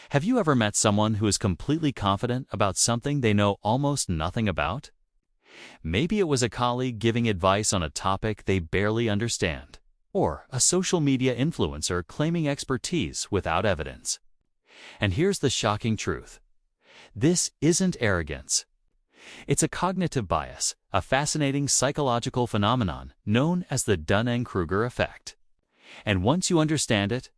Have you ever met someone who is completely confident about something they know almost nothing about? Maybe it was a colleague giving advice on a topic they barely understand, or a social media influencer claiming expertise without evidence. And here's the shocking truth. This isn't arrogance. It's a cognitive bias, a fascinating psychological phenomenon known as the Dunning-Kruger effect. And once you understand it,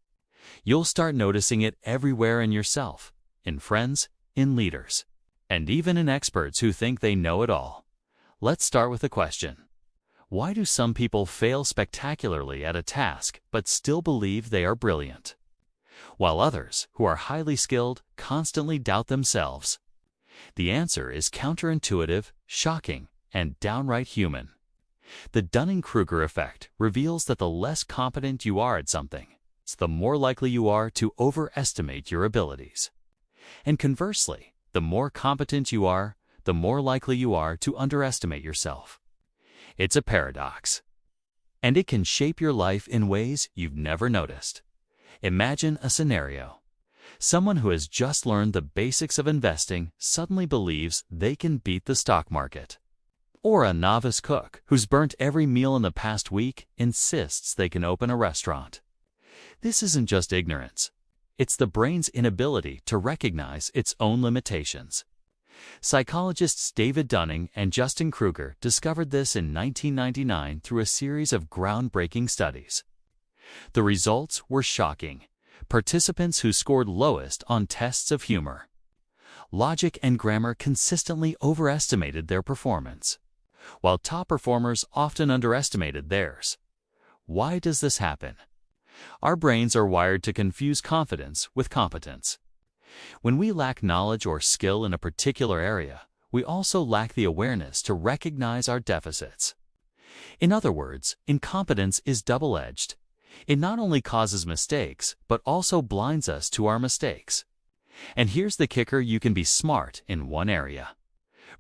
you'll start noticing it everywhere in yourself, in friends, in leaders, and even in experts who think they know it all. Let's start with a question. Why do some people fail spectacularly at a task but still believe they are brilliant, while others, who are highly skilled, constantly doubt themselves? The answer is counterintuitive, shocking, and downright human. The Dunning-Kruger effect reveals that the less competent you are at something, the more likely you are to overestimate your abilities. And conversely, the more competent you are, the more likely you are to underestimate yourself. It's a paradox, and it can shape your life in ways you've never noticed. Imagine a scenario. Someone who has just learned the basics of investing suddenly believes they can beat the stock market. Or a novice cook who's burnt every meal in the past week insists they can open a restaurant. This isn't just ignorance. It's the brain's inability to recognize its own limitations. Psychologists David Dunning and Justin Kruger discovered this in 1999 through a series of groundbreaking studies. The results were shocking. Participants who scored lowest on tests of humor, logic, and grammar consistently overestimated their performance, while top performers often underestimated theirs. Why does this happen? Our brains are wired to confuse confidence with competence. When we lack knowledge or skill in a particular area, we also lack the awareness to recognize our deficits. In other words, incompetence is double-edged. It not only causes mistakes, but also blinds us to our mistakes. And here's the kicker: you can be smart in one area,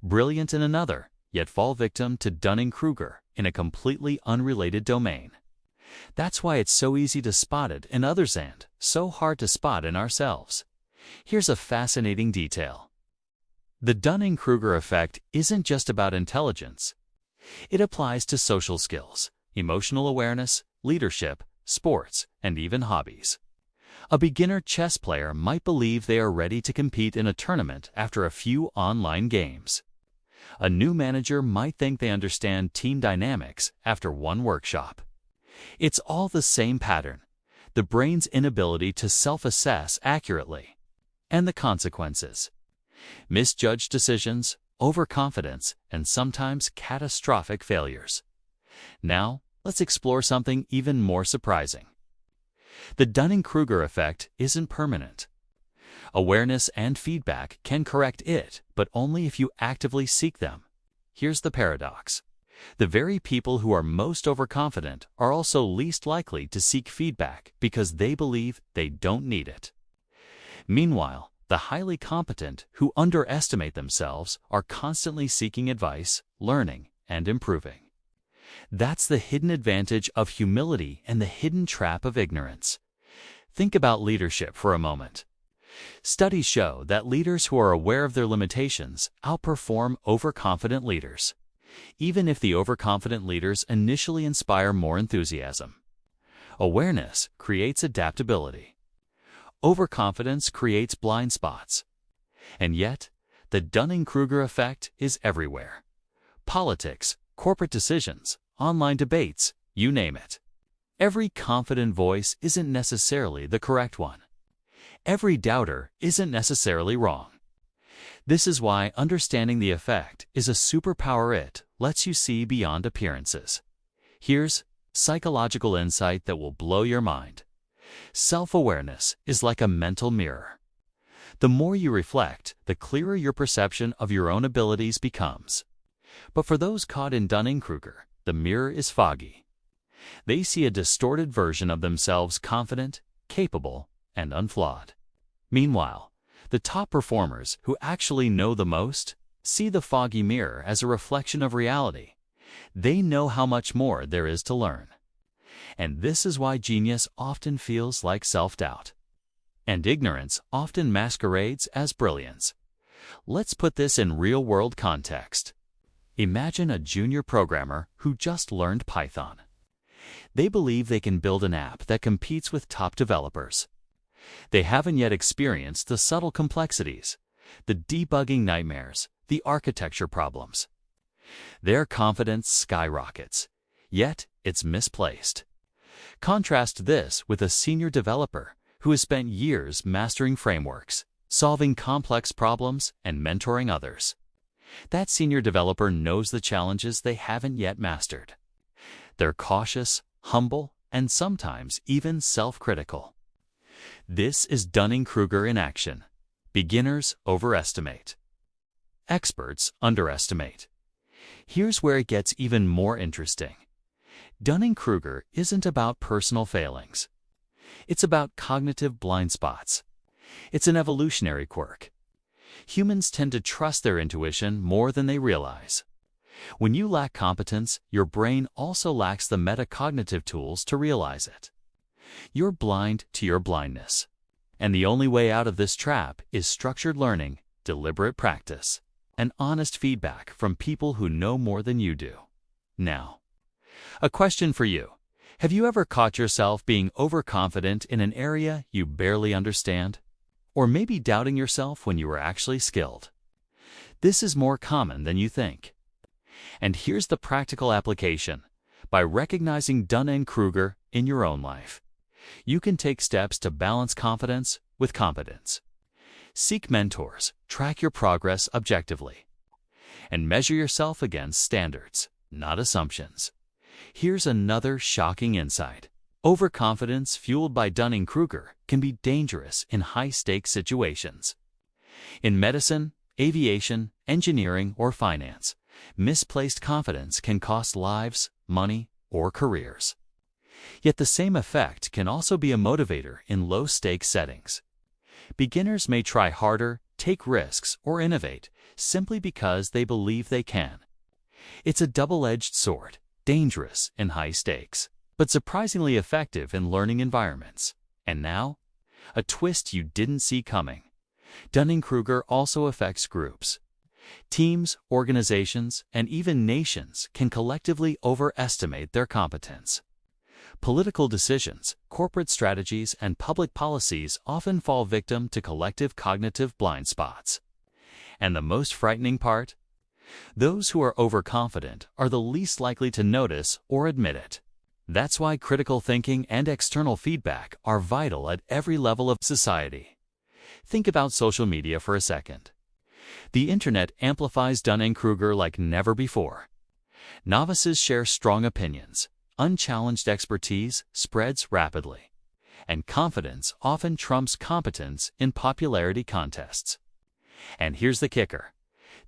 brilliant in another, yet fall victim to Dunning-Kruger in a completely unrelated domain. That's why it's so easy to spot it in others and so hard to spot in ourselves. Here's a fascinating detail. The Dunning-Kruger effect isn't just about intelligence. It applies to social skills, emotional awareness, leadership, sports, and even hobbies. A beginner chess player might believe they are ready to compete in a tournament after a few online games. A new manager might think they understand team dynamics after one workshop. It's all the same pattern: the brain's inability to self-assess accurately. And the consequences: misjudged decisions, overconfidence, and sometimes catastrophic failures. Now, let's explore something even more surprising. The Dunning-Kruger effect isn't permanent. Awareness and feedback can correct it, but only if you actively seek them. Here's the paradox. The very people who are most overconfident are also least likely to seek feedback because they believe they don't need it. Meanwhile, the highly competent who underestimate themselves are constantly seeking advice, learning, and improving. That's the hidden advantage of humility and the hidden trap of ignorance. Think about leadership for a moment. Studies show that leaders who are aware of their limitations outperform overconfident leaders, even if the overconfident leaders initially inspire more enthusiasm. Awareness creates adaptability. Overconfidence creates blind spots. And yet, the Dunning-Kruger effect is everywhere. Politics, corporate decisions, online debates, you name it. Every confident voice isn't necessarily the correct one. Every doubter isn't necessarily wrong. This is why understanding the effect is a superpower. It lets you see beyond appearances. Here's psychological insight that will blow your mind. Self-awareness is like a mental mirror. The more you reflect, the clearer your perception of your own abilities becomes. But for those caught in Dunning-Kruger, the mirror is foggy. They see a distorted version of themselves, confident, capable, and unflawed. Meanwhile, the top performers who actually know the most see the foggy mirror as a reflection of reality. They know how much more there is to learn. And this is why genius often feels like self-doubt. And ignorance often masquerades as brilliance. Let's put this in real-world context. Imagine a junior programmer who just learned Python. They believe they can build an app that competes with top developers. They haven't yet experienced the subtle complexities, the debugging nightmares, the architecture problems. Their confidence skyrockets, yet it's misplaced. Contrast this with a senior developer who has spent years mastering frameworks, solving complex problems, and mentoring others. That senior developer knows the challenges they haven't yet mastered. They're cautious, humble, and sometimes even self-critical. This is Dunning-Kruger in action. Beginners overestimate. Experts underestimate. Here's where it gets even more interesting. Dunning-Kruger isn't about personal failings. It's about cognitive blind spots. It's an evolutionary quirk. Humans tend to trust their intuition more than they realize. When you lack competence, your brain also lacks the metacognitive tools to realize it. You're blind to your blindness. And the only way out of this trap is structured learning, deliberate practice, and honest feedback from people who know more than you do. Now, a question for you. Have you ever caught yourself being overconfident in an area you barely understand? Or maybe doubting yourself when you were actually skilled? This is more common than you think. And here's the practical application. By recognizing Dunning-Kruger in your own life, you can take steps to balance confidence with competence. Seek mentors, track your progress objectively, and measure yourself against standards, not assumptions. Here's another shocking insight. Overconfidence fueled by Dunning-Kruger can be dangerous in high-stakes situations. In medicine, aviation, engineering, or finance, misplaced confidence can cost lives, money, or careers. Yet the same effect can also be a motivator in low-stakes settings. Beginners may try harder, take risks, or innovate simply because they believe they can. It's a double-edged sword, dangerous in high stakes, but surprisingly effective in learning environments. And now, a twist you didn't see coming. Dunning-Kruger also affects groups. Teams, organizations, and even nations can collectively overestimate their competence. Political decisions, corporate strategies, and public policies often fall victim to collective cognitive blind spots. And the most frightening part? Those who are overconfident are the least likely to notice or admit it. That's why critical thinking and external feedback are vital at every level of society. Think about social media for a second. The internet amplifies Dunning-Kruger like never before. Novices share strong opinions. Unchallenged expertise spreads rapidly. And confidence often trumps competence in popularity contests. And here's the kicker.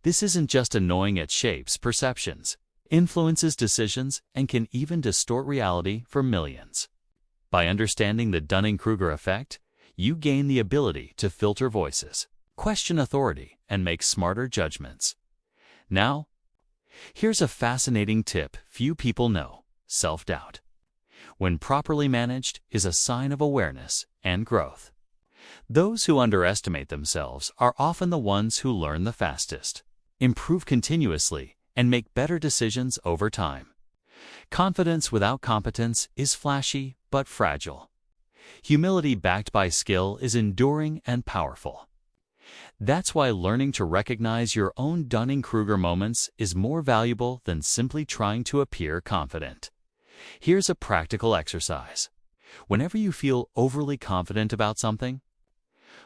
This isn't just annoying, it shapes perceptions, influences decisions, and can even distort reality for millions. By understanding the Dunning-Kruger effect, you gain the ability to filter voices, question authority, and make smarter judgments. Now, here's a fascinating tip few people know. Self-doubt, when properly managed, is a sign of awareness and growth. Those who underestimate themselves are often the ones who learn the fastest, improve continuously, and make better decisions over time. Confidence without competence is flashy but fragile. Humility backed by skill is enduring and powerful. That's why learning to recognize your own Dunning-Kruger moments is more valuable than simply trying to appear confident. Here's a practical exercise. Whenever you feel overly confident about something,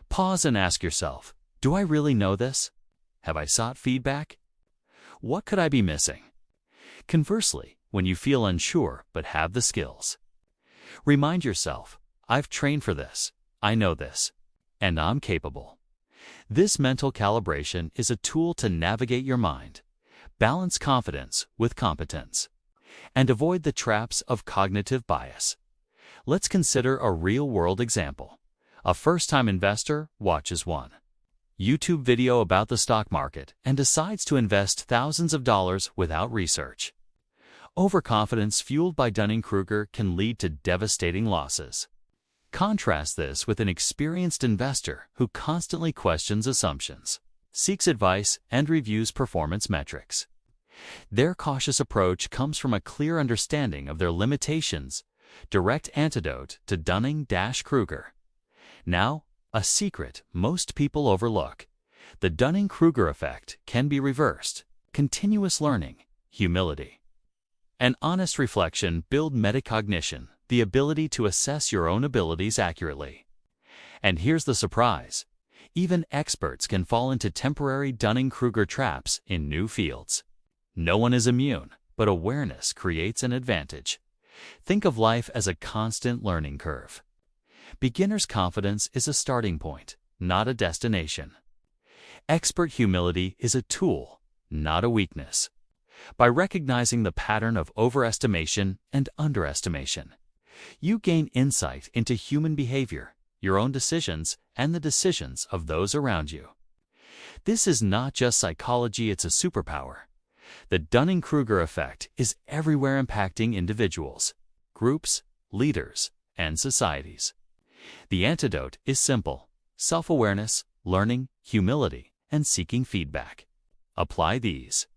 pause and ask yourself, do I really know this? Have I sought feedback? What could I be missing? Conversely, when you feel unsure but have the skills, remind yourself, I've trained for this, I know this, and I'm capable. This mental calibration is a tool to navigate your mind, balance confidence with competence, and avoid the traps of cognitive bias. Let's consider a real-world example. A first-time investor watches one YouTube video about the stock market and decides to invest thousands of dollars without research. Overconfidence fueled by Dunning-Kruger can lead to devastating losses. Contrast this with an experienced investor who constantly questions assumptions, seeks advice, and reviews performance metrics. Their cautious approach comes from a clear understanding of their limitations, direct antidote to Dunning-Kruger. Now, a secret most people overlook. The Dunning-Kruger effect can be reversed. Continuous learning, humility, and honest reflection build metacognition, the ability to assess your own abilities accurately. And here's the surprise. Even experts can fall into temporary Dunning-Kruger traps in new fields. No one is immune, but awareness creates an advantage. Think of life as a constant learning curve. Beginner's confidence is a starting point, not a destination. Expert humility is a tool, not a weakness. By recognizing the pattern of overestimation and underestimation, you gain insight into human behavior, your own decisions, and the decisions of those around you. This is not just psychology, it's a superpower. The Dunning-Kruger effect is everywhere, impacting individuals, groups, leaders, and societies. The antidote is simple: self-awareness, learning, humility, and seeking feedback. Apply these,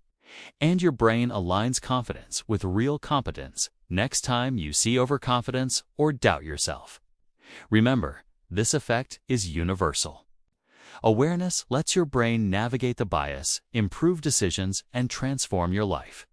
and your brain aligns confidence with real competence next time you see overconfidence or doubt yourself. Remember, this effect is universal. Awareness lets your brain navigate the bias, improve decisions, and transform your life.